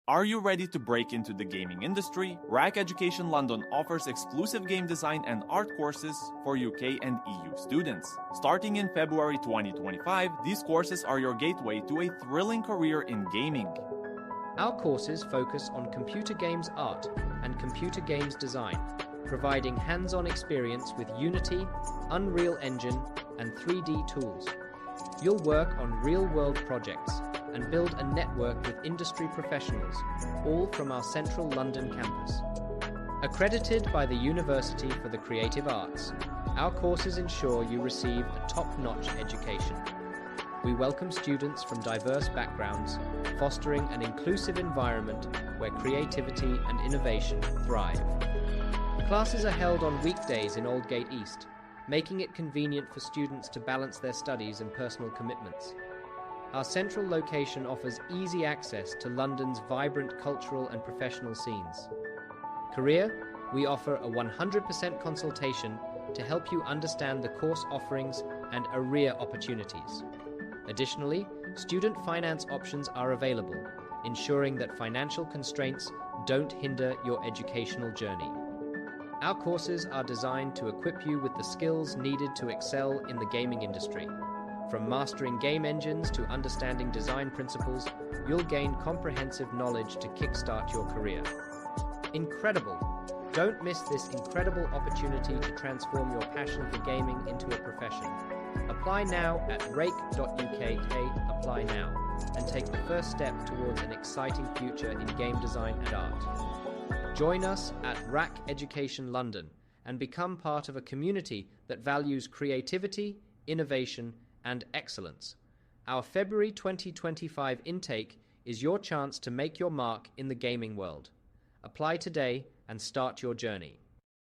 Are you ready to break into the gaming industry? RAC Education London offers exclusive game design and art courses for UK and EU students. Starting in February 2025, these courses are your gateway to a thrilling career in gaming. Our courses focus on computer games art and computer games design, providing hands-on experience with Unity, Unreal Engine, and 3D tools. You'll work on real-world projects and build a network with industry professionals, all from our central London campus. Accredited by the University for the Creative Arts, our courses ensure you receive a top-notch education. We welcome students from diverse backgrounds, fostering an inclusive environment where creativity and innovation thrive. Classes are held on weekdays in Aldgate East, making it convenient for students to balance their studies and personal commitments. Our central location offers easy access to London's vibrant cultural and professional scenes. Career, we offer a 100% consultation to help you understand the course offerings and career opportunities. Additionally, student finance options are available, ensuring that financial constraints don't hinder your educational journey. Our courses are designed to equip you with the skills needed to excel in the gaming industry. From mastering game engines to understanding design principles, you'll gain comprehensive knowledge to kickstart your career. Incredible! Don't miss this incredible opportunity to transform your passion for gaming into a profession. Apply now at 𝐅𝐸.UK, apply now, and take the first step towards an exciting future in game design and art. Join us at RAC Education London and become part of a community that values creativity, innovation, and excellence. Our February 2025 intake is your chance to make your mark in the gaming world. Apply today and start your journey.